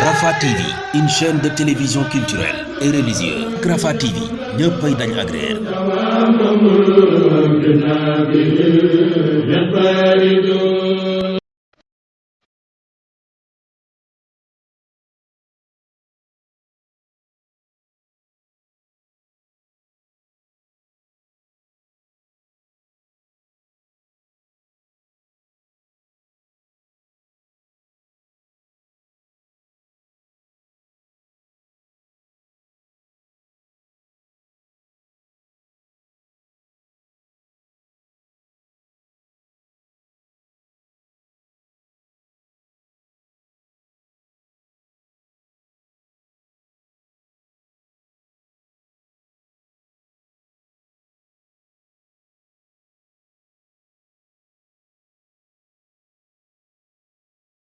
Rafah TV, une chaîne de télévision culturelle et religieuse. Rafah TV ñëppay dañ agréer.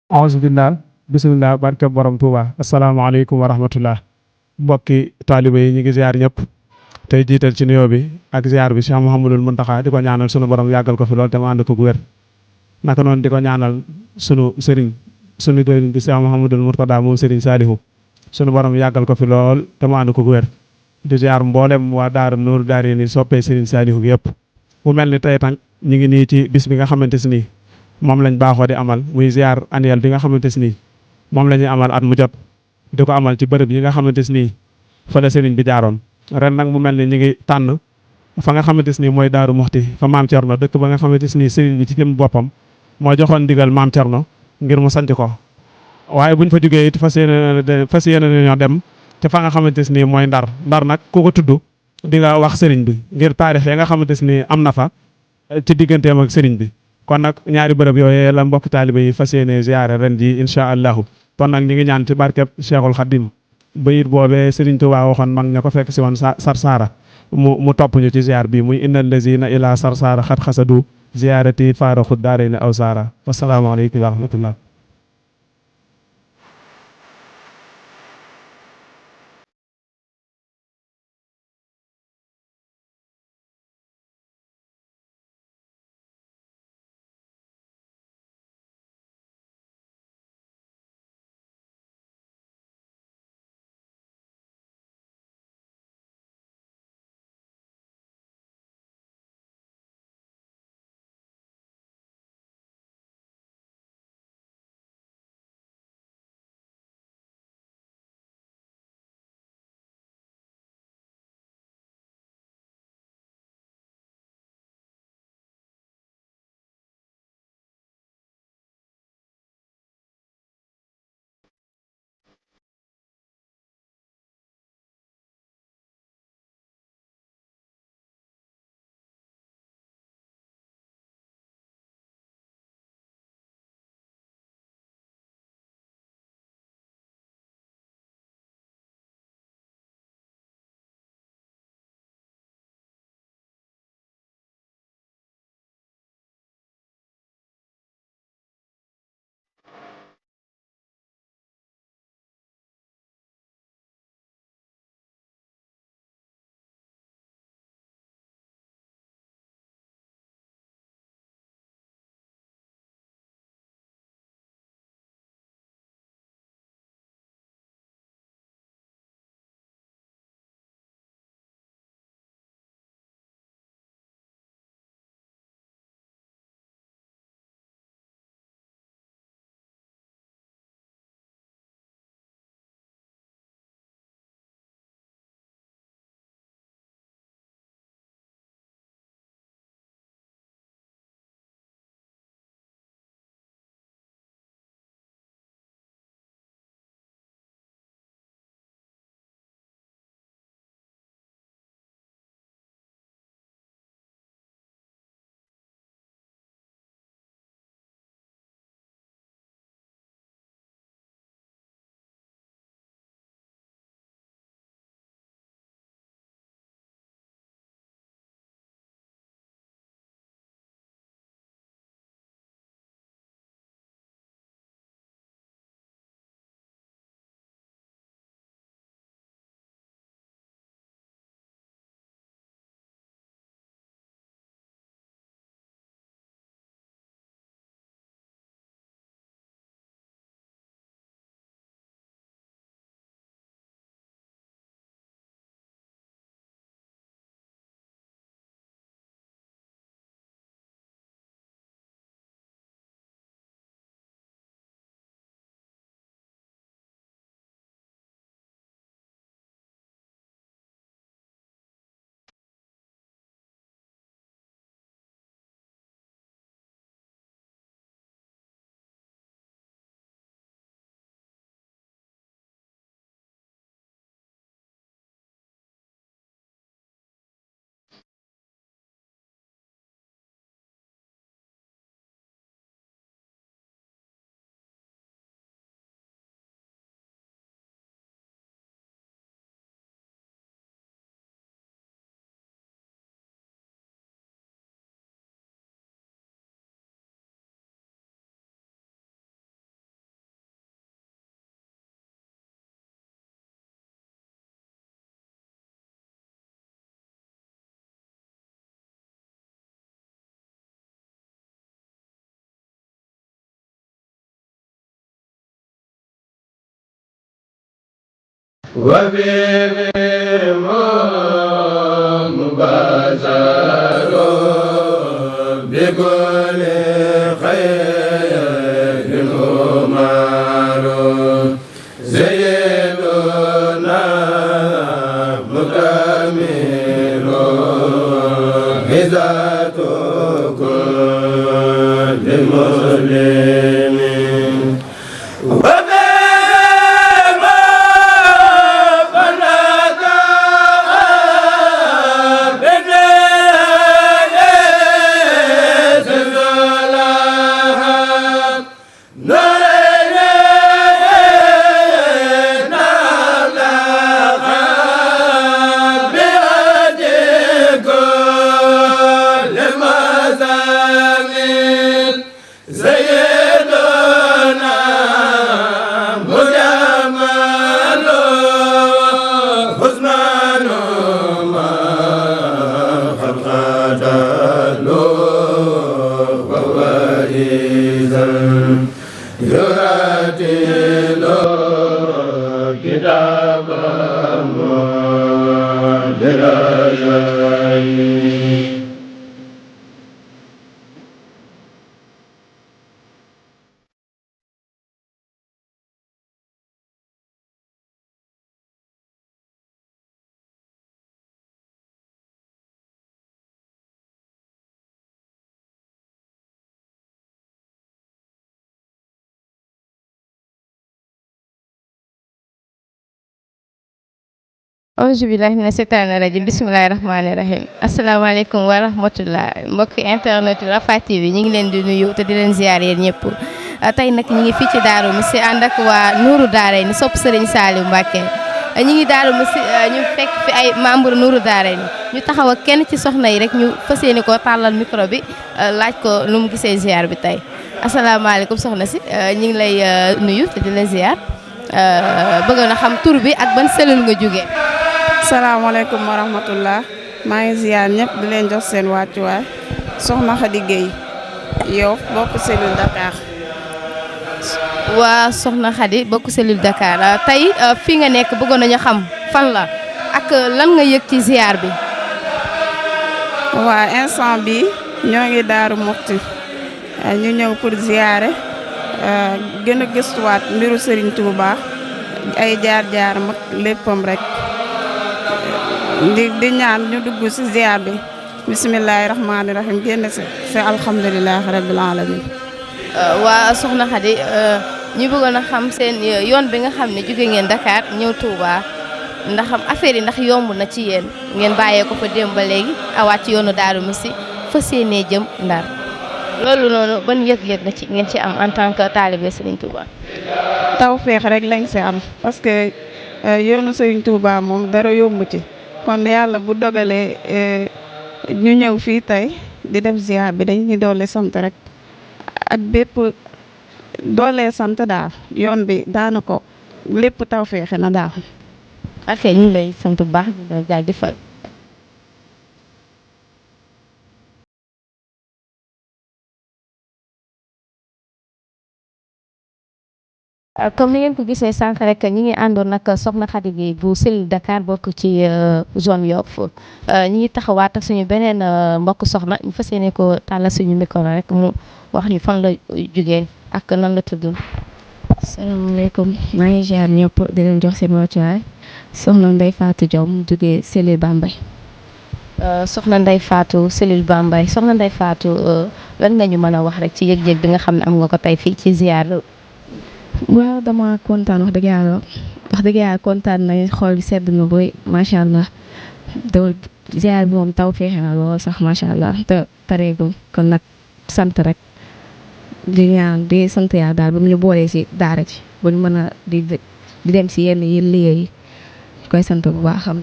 auzubillah bisimilah barke borom Touba asalaamaaleykum wa rahmatullah mbokki taaliba yi ñu ngi ziar ñëpp tey jiital ci nuyoo bi ak ziar bi Cheikh Mouhamadul Mountakha di ko ñaanal sunu borom yàggal ko fi lool te mu ànd ko gu wér naka noonu di ko ñaanal sunu sëriñ sunu doy di Cheikh Mouhamadul Mourtada moom sëriñ Saalihu sunu borom yàggal ko fi lool te mu ànd ko gu wér di ziar mboolem waa daara Nuuru Daarayni soppee sëriñ Saalihu gi yëpp mu mel ni tey tànk ñu ngi nii ci bis bi nga xamante si nii moom lañ baaxoo di amal muy ziar annuel bi nga xamante si nii moom la ñuy amal at mu jot di ko amal ci bërëb yi nga xamante si nii fa la sëriñ bi jaaroon ren nag mu mel ni ñu ngi tànn fa nga xamante si nii mooy Daaru Muxti fa maam Cerno dëkk ba nga xamante si nii sëriñ bi ci jëm boppam moo joxoon ndigal maam Cerno ngir mu sanc ko waaye buñ fa jógee it fas yéene ñoo dem te fa nga xamante si nii mooy Ndar nag ku ko tudd di nga wax sëriñ bi ngir taarix ya nga xamante si nii am na fa ci digganteem ak sëriñ bi kon nag ñaari bërëb yooyu la mbokk taaliba yi fas yéene ziyaare ren ji incha allahu kon nag ñi ngi ñaan ci barkeb Cheikhul Khadim bayit boobee Serigne Touba waxoon mag ña ko fekk si woon Sarsara mu topp ñu ci ziyaar bi muy innal lazina ila Sarsara xat xasadu ziyaarati faaraxut daarayni aw saara wasalaamaaleykum wa rahmatullah وبهم مباشر بكل خير عمر سيدنا مكمل عزة كل مسلم auzu billahi mina seytaani rajim bismillahi rahmaani rahim asalaamaaleykum wa rahmatullah mbokki internet Rafah TV ñu ngi leen di nuyu te di leen ziar yéen ñëpp tey nag ñu ngi fii ci Darou Mousty ànd ak waa Nourou Darayni sopp Serigne Saliou Mbacké ñu ngi Darou Mousty ñu fekk fi ay membre Nourou Darayni ñu taxaw ak kenn ci soxna yi rek ñu fas yéene koo tàllal micro bi laaj ko nu mu gisee ziar bi tey asalaamaaleykum soxna si ñu ngi lay nuyu te di la ziar bëgg na xam tur bi ak ban cellule nga jógee. salaamaaleykum wa rahmatullah maa ngi ziar ñëpp di leen jox seen wàccuwaay soxna Khady Gueye yow bokk cellule Dakar. waa soxna Khady bokk cellule Dakar tey fii nga nekk bëggoon nañu xam fan la ak lan nga yëg ci ziar bi. waa instant bi ñoo ngi Darou Mousty ñu ñëw pour ziare gën a gëstuwaat mbiru Serigne Touba ay jaar-jaar mag léppam rek. di ñaan ñu dugg ci ziar bi bisimilahi rahmaani rahim génn ci alhamdulilahi rabil alamin waa soxna Khady ñu bëggoon a xam seen yoon bi nga xam ne jóge ngeen Dakar ñëw Touba ndax affaire yi ndax yomb na ci yéen ngeen bàyyee ko fa démb ba léegi awaat ci yoonu Darou Mousty fas yéenee jëm Ndar loolu noonu ban yëg-yëg nga ci ngeen ci am en tant que talibé Serigne Touba. taw feex rek lañ ci am parce que yoonu Serigne Touba moom dara yomb ci. kon yàlla bu dogalee ñu ñëw fii tey di def ziar bi dañuy doole sant rek ak bépp doole sant daal yoon bi daana ko lépp taw feexe na daal. ok ñu ngi lay sant bu baax di la jaajëfal. comme ni ngeen ko gisee sànq rek ñi ngi àndoon nag soxna Khady Gueye bu cellule Dakar bokk ci zone Yoff ñi ngi taxawaat ak suñu beneen mbokk soxna ñu fas yéene ko tàllal suñu micro rek mu wax ñu fan la jugee ak nan la tudd. salaamaaleykum maa ngi ziar ñëpp di leen jox seen wàccuwaay soxna Ndeye Fatou Diaw mu jugee cellule Bambey. soxna Ndeye Fatou cellule Bambey soxna Ndeye Fatou lan nga ñu mën a wax rek ci yëg-yëg bi nga xam ne am nga ko tey fii ci ziar. waaw dama kontaan wax dëgg yàlla kontaan nañ xool bi sedd na boy macha allah te ziar bi moom taw feexe na lool sax macha allah te pareegul kon nag sant rek di ñaan di sant yàlla daal ba mu ñu boolee si daara ji ba ñu mën a di dem si yenn yi liggéey yi koy sant bu baax xam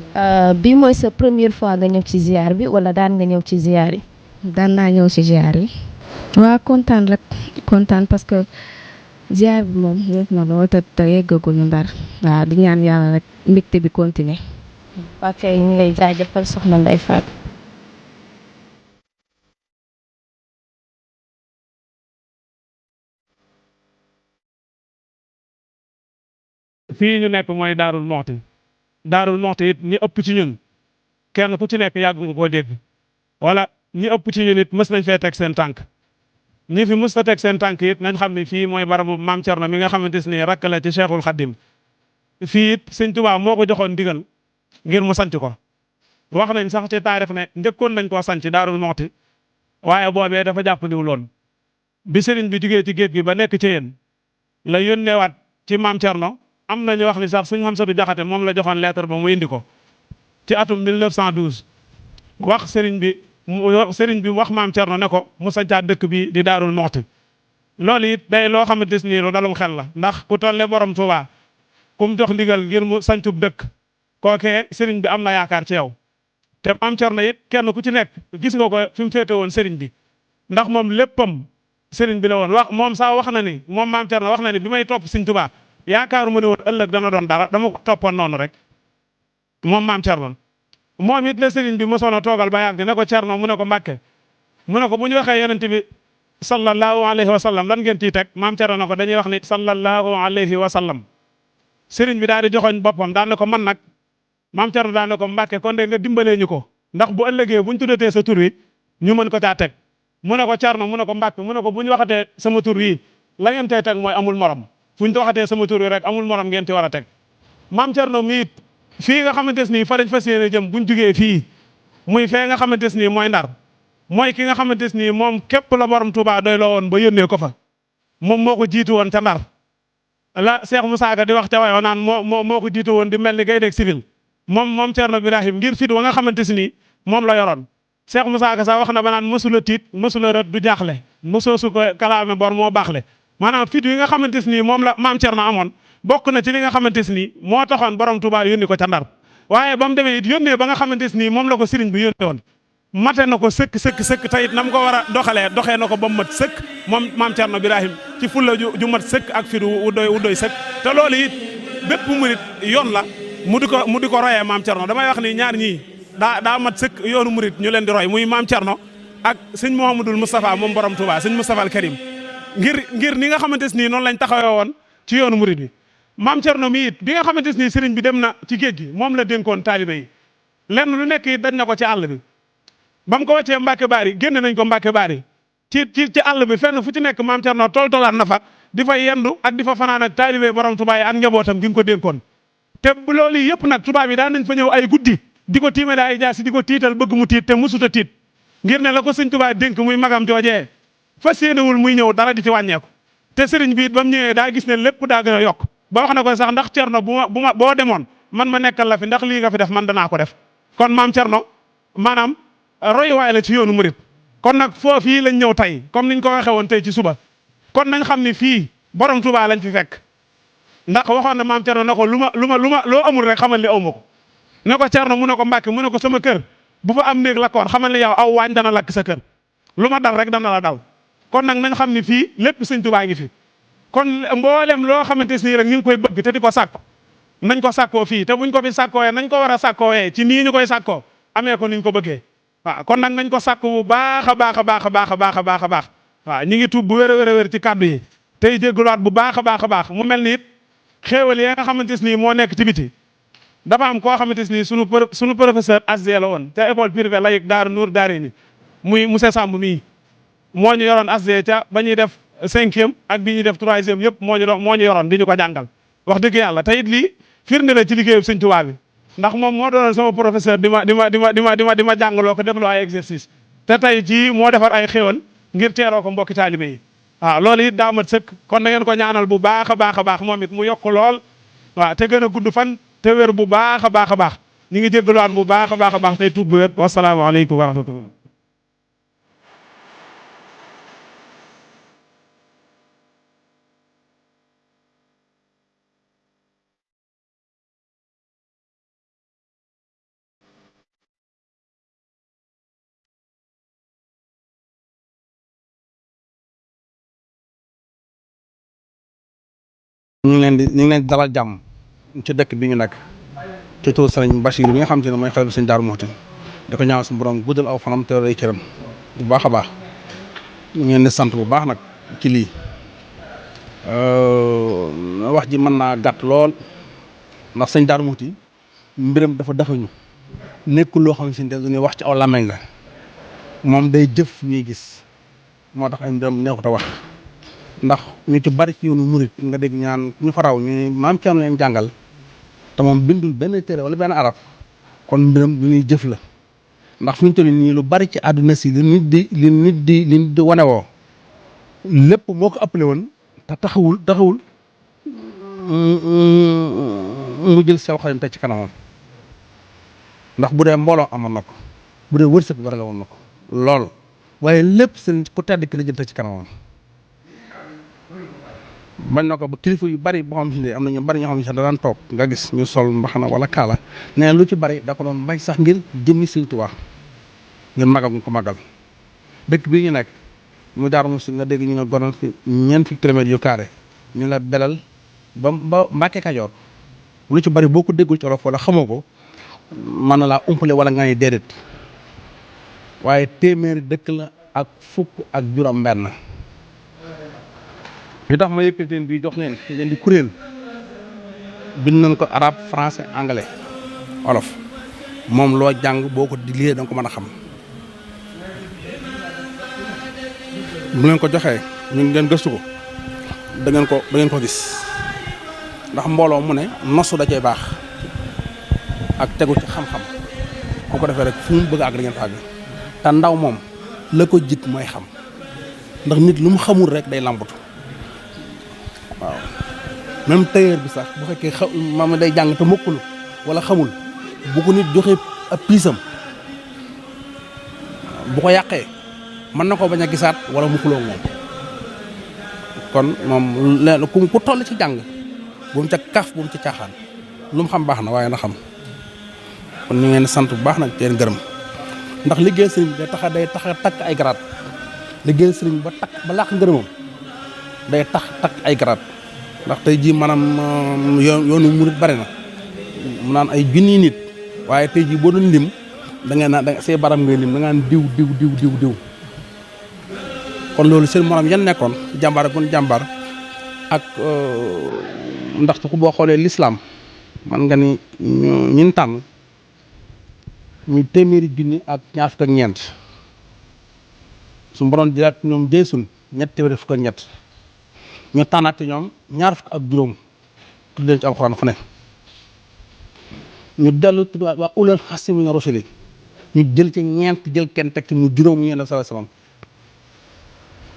bi mooy sa première fois nga ñëw ci ziar bi wala daan nga ñëw ci ziar yi. daan naa ñëw si ziar yi. waaw kontaan rek kontaan parce que ziar bi moom yëg na lool te yeggaguñu Ndar waaw di ñaan yàlla rek mbégte bi continuer. ok ñu ngi lay jaajëfal soxna Ndeye Fatou. fii ñu nekk mooy Darou Mousty Daarul Muxti it ñi ëpp ci ñun kenn ku ci nekk yàgg nga koo dégg wala ñi ëpp ci ñun it mës nañ fee teg seen tànk ñi fi mës ta teg seen tànk it nañ xam ne fii mooy barabu maam Cerno mi nga xamante ni rakk la ci Cheikhul Khadim fii it sëñ Tuubaa moo ko joxoon ndigal ngir mu sanc ko wax nañ sax ci taarix ne njëkkoon nañ koo sanc Daarul Muxti waaye boobee dafa jàppandiwul woon bi sëriñ bi jugee ci géej gi ba nekk ci yéen la yónneewaat ci maam Cerno am na ñu wax ni sax suñ xam satu jaxate moom la joxoon lettre ba mu indi ko ci atum 1912 wax sëriñ bi wax maam Cerno ne ko mu sancaat dëkk bi di Daarul Muxti loolu it day loo xamante ni lu dalum xel la ndax ku toll ne borom Tuubaa ku mu jox ndigal ngir mu sancub dëkk kookee sëriñ bi am na yaakaar ci yow te maam Cerno it kenn ku ci nekk gis nga ko fi mu féete woon sëriñ bi ndax moom léppam sëriñ bi la woon moom sax wax na ni moom maam Cerno wax na ni bi may topp sëriñ Tuubaa yaakaaru ma ne woon ëllëg dana doon dara dama ko toppoon noonu rek moom maam Cerno moom it la sëriñ bi mosoon a toogal ba yàgg ne ko Cerno mu ne ko Mbàkke mu ne ko bu ñu waxee yonent bi sallallahu alayhi wa sallam lan ngeen ciy teg maam Cerno na ko dañuy wax ni sallallahu alayhi wa sallam sëriñ bi daal di joxoñ boppam daan ne ko man nag maam Cerno daan ne ko Mbàkke kon de nga dimbalee ñu ko ndax bu ëllëgee buñ tuddatee sa tur wi ñu mën ko caa teg mu ne ko Cerno mu ne ko Mbàkke mu ne ko bu ñu waxatee sama tur wi la ngeen tey teg mooy amul morom fu ñu waxatee sama tur wi rek amul morom ngeen ci war a teg maam Cerno mi it fii nga xamante ni fa dañ fas yéene jëm buñ jugee fii muy fee nga xamante ni mooy Ndar mooy ki nga xamante ni moom képp la borom Touba doy loo woon ba yónnee ko fa moom moo ko jiitu woon ca Ndar la Cheikh Moussa Ka di wax ca wayo naan moo ko jiitu woon di mel ni gaynde civil moom Cerno Birahim ngir fit wa nga xamante ni moom la yoroon Cheikh Moussa Ka sax wax na ba naan mësula tiit mësula rët du jaaxle mësoo su ko kalaame bor moo baaxle maanaam fit yi nga xamante ni moom la maam Cerno amoon bokk na ci li nga xamante ni moo taxoon borom Touba yónni ko ca Ndar waaye ba mu demee it yónnee ba nga xamante ni moom la ko sëriñ bi yónnee woon mate na ko sëkk tayit nam ko war a doxee na ko ba mu mat sëkk moom maam Cerno Birahim ci fulla ju mat sëkk ak fit wu doy sëkk te loolu it bépp murit yoon la mu di ko royee maam Cerno damay wax ni ñaar ñii daa mat sëkk yoonu murit ñu leen di roy muy maam Cerno ak sëñ Mouhamadul Moustapha moom borom Touba sëñ Moustapha al Karim ngir ni nga xamante ni noonu lañ taxawee woon ci yoonu murit bi maam Cerno mi it bi nga xamante ni sëriñ bi dem na ci géej gi moom la dénkoon taalibe yi lenn lu nekk it dañ na ko ci àll bi ba mu ko wàccee Mbàkke Baari génne nañ ko Mbàkke Baari ci àll bi fenn fu ci nekk maam Cerno tolaat na fa di fa yendu ak di fa fanaan ak taalibe borom Tuubaa yi ak njabootam gi nga ko dénkoon te bu loolu yëpp nag tubaab yi daan nañ fa ñëw ay guddi di ko tiimale ay jaasi di ko tiital bëgg mu tiit te musuta tiit ngir ne la ko sëñ Tuubaa dénk muy magam joojee fas yéenewul muy ñëw dara di ci wàññeeku te sëriñ bi it ba mu ñëwee daa gis ne lépp daa gën a yokk ba wax na ko sax ndax Cerno boo demoon man ma nekkal la fi ndax lii nga fi def man danaa ko def kon maam Cerno maanaam royuwaay la ci yoonu murit kon nag foofii lañ ñëw tey comme niñ ko waxee woon tey ci suba kon nañ xam ni fii borom Touba lañ fi fekk ndax waxoon na maam Cerno ne ko lu ma loo amul rek xamal ni aw ma ko ne ko Cerno mu ne ko Mbàkke mu ne ko sama kër bu fa am néeg lakkoon xamal ni yow aw waañ dana lakk sa kër lu ma dal rek dana la dal kon nag nañ xam ni fii lépp sëñ Touba ngi fi kon mboolem loo xamante ni rek ñu ngi koy bëgg te di ko sàkk nañ ko sàkkoo fii te buñ ko fi sàkkoowee nañ ko war a sàkkoowee ci nii ñu koy sàkkoo amee ko niñ ko bëggee waaw kon nag nañ ko sàkk bu baax a baax waaw ñi ngi tuub bu wér a wér ci kàddu yi tey jéggulaat bu baax a baax mu mel ni it xéewal yi nga xamante ni moo nekk ci biti dafa am koo xamante ni sunu professeur asde la woon ca école privée laïque Daaru Nuur Daarayni muy monsieur Samb mii moo ñu yoroon asde ca ba ñuy def 5e ak bi ñuy def 3e yëpp moo ñu yoroon di ñu ko jàngal wax dëgg yàlla te it lii firnde la ci liggéeyu sëñ Tuubaa bi ndax moom moo doonoon sama professeur di ma jàngaloo ko defloo ay exercice te tey jii moo defar ay xéwal ngir teeroo ko mbokki taalibe yi waaw loolu it daa mat sëkk kon na ngeen ko ñaanal bu baax a baax moom it mu yokk lool waaw te gën a gudd fan te wér bu baax a baax ñu ngi jéggaluwaat bu baax a baax tey tuub bu wér wasalaamaaleykum wa rahmatullah ñu ngi leen di dalal jàmm ci dëkk bi ñu nekk ci tur sëriñ Bachir bi nga xam te ne mooy xalifa sëriñ Daaru Muxti di ko ñaan suñu borom guddal aw fanam te rëy cëram bu baax a baax ñu ngi leen di sant bu baax nag ci lii wax ji mën naa gàtt lool ndax sëriñ Daaru Muxti mbiram dafa dafañu nekkul loo xam si ne dañuy wax ci aw làmmeñ la moom day jëf ñuy gis moo tax ay mbiram neexut a wax ndax ñu ci bari ci yoonu murit nga dégg ñaan ñu faraw ñu maam Thierno leen jàngal te moom bindul benn téere wala benn arab kon mbiram lu ñuy jëf la ndax fi ñu toll nii lu bari ci àdduna si li nit di wane woo lépp moo ko appelé woon te taxawul mu jël Seex Xaadim teg ci kanamam ndax bu dee mbooloo amoon na ko bu dee wërsëg war la woon na ko lool waaye lépp seen ku tedd ki la jël teg ci kanamam bañ na ko ba kilifa yu bari boo xam si ne am na ñu bari ñoo xam ne sax da daan toog nga gis ñu sol mbaxana wala kaala nee lu ci bari da ko doon may sax ngir jëmmi Sëñ Tuubaa ngir magal ñu ko magal dëkk bii ñu nekk mu Daaru Muxti nga dégg ñu nga gonal fi ñeent fi kilomètres yu carré ñu la belal ba Mbàkke Kajoor lu ci bari boo ko déggul ci Wolof wala xamoo ko mën na laa umpale wala nga ne déedéet waaye téeméeri dëkk la ak fukk ak juróom benn li tax ma yëkkati leen bii jox leen di kuréel bind nañ ko arabe français anglais wolof moom loo jàng boo ko di lire da nga ko mën a xam bu leen ko joxee ñu ngeen gëstu ko da ngeen ko gis ndax mbooloo mu ne nosu da cee baax ak tegu ci xam-xam bu ko defee rek fu mu bëgg a àgg da ngeen fa àgg te ndaw moom la ko jik mooy xam ndax nit lu mu xamul rek day lambatu waaw même tailleur bi sax bu fekkee maam day jàng te mokkul wala xamul bu ko nit joxe ab piisam bu ko yàqee mën na koo bañ a gisaat wala mu xuloo moom kon moom leen ku toll ci jàng bu mu ca kaf bu mu ca caaxaan lu mu xam baax na waaye na xam kon ñu ngeen sant bu baax nag teen gërëm ndax liggéey sëriñ bi day tax a takk ay garaat liggéey sëriñ bi ba làq ngërëmam day takk ay garaat ndax tey jii maanaam yoonu murit bari na mu naan ay junni nit waaye tey jii boo doon lim da ngeen naan say baram ngay lim da ngaan diw kon loolu seen morom yan nekkoon jàmbaar ak jàmbaar ak ndax su ko boo xoolee lislaam man nga ni ñun tànn ñu téeméeri junni ak ñaar fukk ak ñeent su borom jëlaat ñoom deesul ñett téeméeri fukk ak ñett ñu tànnaate ñoom ñaar fukk ak juróom tuddee ci alxuraan fu ne ñu dellu tudd waa ulul xasmi mina rusuli ñu jël ci ñeent jël kenn teg ci ñu juróom ñu ne sallallahu alayhi wasallam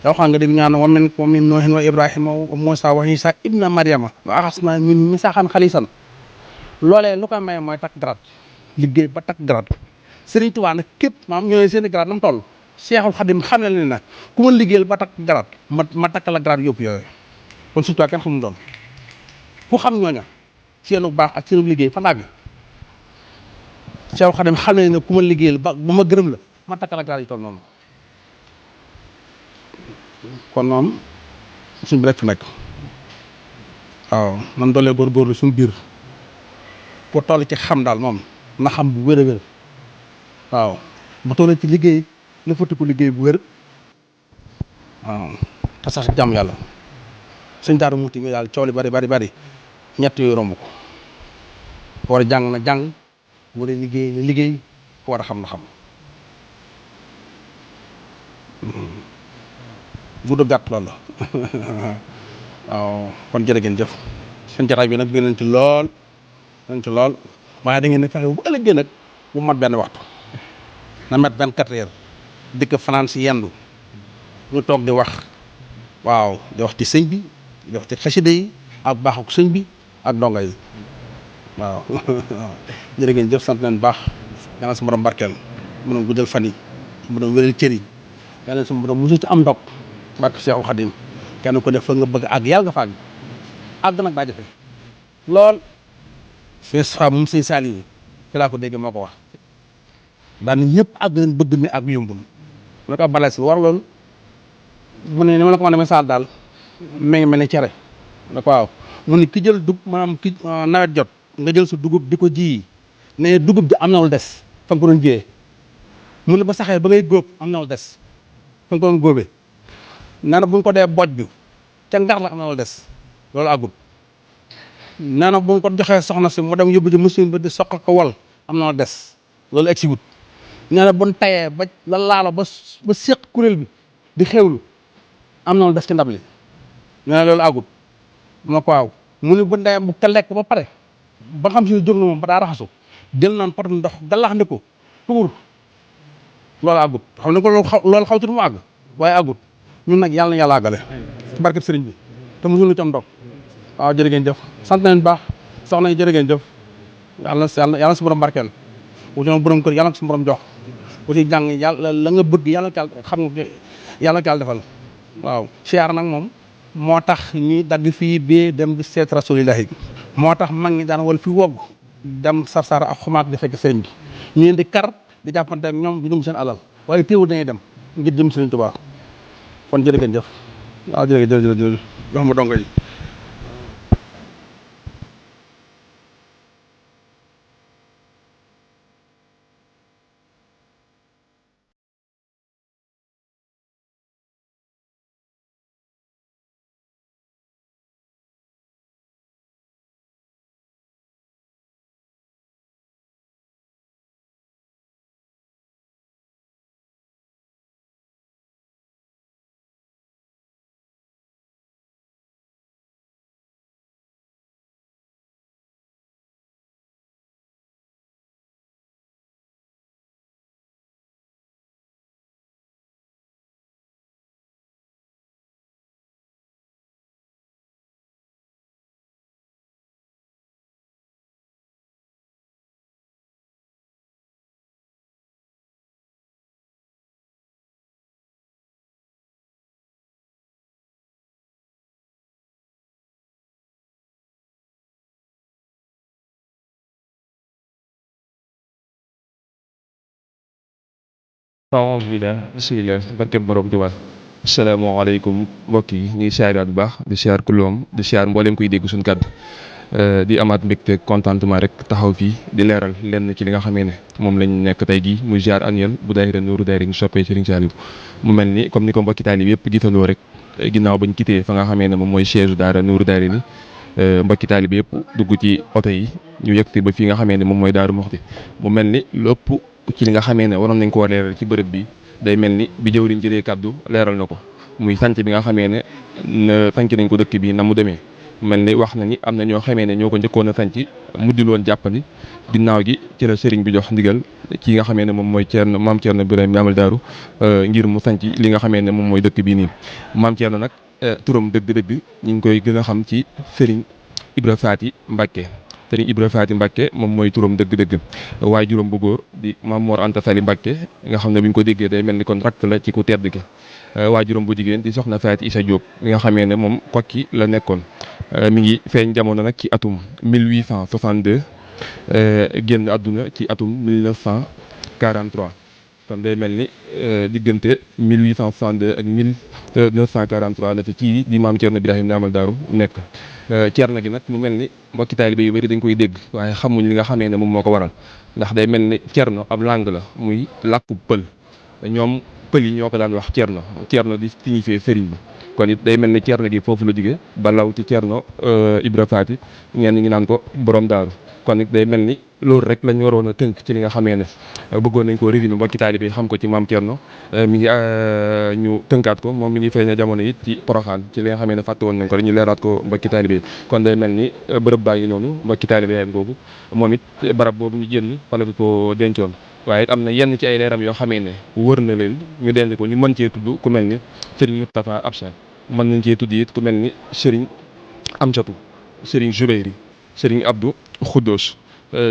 yow xam nga dégg ñaan wa min Nuuhin wa Ibrahima wa Muusaa wa Iisaa ibna Maryama wa axasnaa minhum miisaaxan xaliisan loolee lu koy maye mooy takk garaat liggéey ba takk garaat Sëriñ Tuubaa nag képp maam ñooy seen i garaat nam toll Seexul Xadim xam ne ne nag ku ma liggéeyal ba takk garaat ma takk la garaat yëpp yooyu kon surtout kenn xamul doon ku xam ñooña seenu baax ak seenu liggéey fa nag Seexul Xadim xam ne ku ma liggéeyal ba ma gërëm la ma takk la garaat yi toll noonu kon moom suñ bi rek fi nekk waaw man doolee góorgóorlu suñu biir boo toll ci xam daal moom na xam bu wér a wér waaw bu tollee ci liggéey na fëtti ko liggéey bu wér waaw te sax jàmm yàlla Sëñ Daaru Muxti mi daal coow li bari ñett yooyu romb ko war a jàng na jàng war a liggéey na liggéey ko war a xam na xam gudd gàtt loolu la waaw kon jërë ngeen jëf seen jataay bi nag gën nañ ci lool waaye da ngeen ne fexe bu ëllëgee nag bu mat benn waxtu na mat 24 heures dikk fanaan si yendu ñu toog di wax waaw di wax ci sëñ bi di wax ci xasida yi ak baaxuk sëñ bi ak donga yi waaw jërë ngeen jëf sant leen baax yàlla su borom barkeel mu doon guddal fan yi mu doon wéral cër yi yàlla su borom musu ci am ndog barke Seexul Xadim kenn ko def fa nga bëgg àgg yàlla nga fa àgg nag daa jafe lool fees fa moom sëñ Saliou fi laa ko dégg moo ko wax daan ñëpp àgg leen bëgg mi ak yombul mu ne ko bale si war loolu mu ne ni ma la ko mën a misaal daal mi ngi mel ni cere ne ko waaw mu ne ki jël maanaam ki nawet jot nga jël sa dugub di ko ji ne dugub ji am na lu des fa nga ko doon jiyee mu ne ba saxee ba ngay góob am na lu des fa nga ko doon góobee nee na bu ñu ko dee boj bi ca ngar la am na lu des loolu àggul nee na bu ko joxee soxna si mu dem yóbbu ci machine ba di soq ko wal am na des loolu egg si wut nee na bu ñu tayee ba la laalo ba séq kuréel bi di xewlu am na des ci ndab li nee na loolu àggut ma ko waaw mu ne bu ndeyee bu ka lekk ba pare ba xam si ne jóg na moom ba daa raxasu jël naan pot ndox galax ndi ko tuur loolu àggut xam ne ko loolu xaw tuuti mu àgg waaye àggut ñun nag yàlla na yàlla àggale ci barkeb sëriñ bi te mosul lu ci am ndog waaw jërë ngeen jëf sant nañ baax soxna yi jërë ngeen jëf yàlla si borom barkeel wu ci borom kër yàlla si borom jox ku ci jàng yàlla la nga bëgg yàlla cal xam nga yàlla cal defal waaw siyaar nag moom moo tax ñi dagg fii bee dem di seet rasulillahi moo tax mag ñi daan wal fi wogg dem sarsara ak xumaak di fekk sëriñ bi ñu leen di kar di jàppante ak ñoom di dum seen alal waaye teewul dañuy dem ngir jëm Sëriñ Tuubaa kon jërë ngeen jëf waaw jërëjëf jox ma dongo yi alhamdulilah bisimilah barke borom Tuubaa asalaamaaleykum mbokk yi ñu ngi siyaaraat bu baax di siyaar kulloom di siyaar mboolem kuy dégg suñu kàddu di amaat mbégte contentement rek taxaw fii di leeral lenn ci li nga xamee ne moom lañ nekk tey jii muy ziar annuel bu daayira Nuuru Daarayni soppee Serigne Saliou mu mel ni comme ni ko mbokki taalib yëpp gisandoo rek ginnaaw bañ quitté fa nga xamee ne moom mooy siège daara Nuuru Daarayni mbokki taalib yëpp dugg ci oto yi ñu yëgti ba fii nga xamee ne moom mooy Daaru Muxti mu mel ni lépp ci li nga xamee ne waroon nañ ko war leeral ci bërëb bi day mel ni bi jëwriñ jëlee kàddu leeral na ko muy sanc bi nga xamee ne sanc nañ ko dëkk bi na mu demee mel ni wax na ni am na ñoo xamee ne ñoo ko njëkkoon a sanc mujjul woon jàppandi ginnaaw gi ci la sëriñ bi jox ndigal ci nga xamee ne moom mooy Thierno maam Thierno Birahim Amal Daaru ngir mu sanc li nga xamee ne moom mooy dëkk bii nii maam Thierno nag turam dëgg-dëgg ñu ngi koy gën a xam ci sëriñ Ibra Faati Mbàkke sëriñ Ibra Faati Mbàkke moom mooy turam dëgg-dëgg waaye juróom bu góor di Maam Mor Anta Sali Mbàkke nga xam ne bu ñu ko déggee day mel ni kon rakk la ci ku tedd ki waaye juróom bu jigéen di soxna Faati Isa Diop nga xamee ne moom Kokki la nekkoon mi ngi feeñ jamono nag ci atum 1862 génn àdduna ci atum 1943 kon day mel ni diggante 1862 ak 1943 la fi kii di maam Thierno Birahim Amal Daaru nekk Thierno gi nag mu mel ni mbokki taalibe yu bëri dañ koy dégg waaye xamuñ li nga xamee ne moom moo ko waral ndax day mel ni Thierno ab langue la muy làkku pël ñoom pël yi ñoo ko daan wax Thierno di signifier sëriñ bi kon it day mel ni Thierno gi foofu la jóge ba law ci Thierno Ibra Faati ñenn ñi naan ko borom daaru kon it day mel ni loolu rek lañ waroon a tënk ci li nga xamee ne bëggoon nañ koo résumé mbokki taalibe xam ko ci maam Thierno mi ngi ñu tënkaat ko moom mi ngi feeña jamono it ci Poroxaan ci li nga xamee ne fàtte woon nañ ko rek ñu leeraat ko mbokki taalibe kon day mel ni bërëb baa ngi noonu mbokki taalibe boobu moom it barab boobu ñu génn fala ko dencoon waaye it am na yenn ci ay leeram yoo xamee ne wër na leen ñu denc ko ñu mën cee tudd ku mel ni Serigne Moustapha Absa mën nañ cee tudd it ku mel ni Serigne Amsatou Serigne Joubeyri Serigne Abdou Khoudous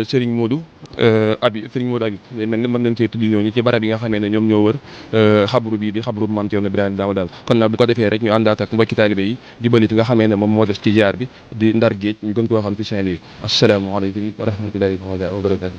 Serigne Modou Abi Serigne Modou Abi day mel ni mën nañ cee tudd ñooñu ci barab yi nga xamee ne ñoom ñoo wër xabru bii di xabru Maam Thierno Birahim Amal Daaru kon nag bu ko defee rek ñu àndaat ak mbokki taalibe yi di balit nga xamee ne moom moo des ci ziar bi di Ndar Géej ñu gën koo xam ci Saint-Louis asalaamaaleykum wa rahmatullahi wa barakatu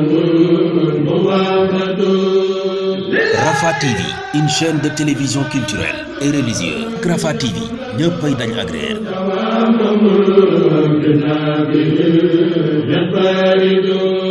Amen. TV, une chaîne de télévision culturelle et religieuse. Rafah TV ñëppay dañ agréer. ينفرد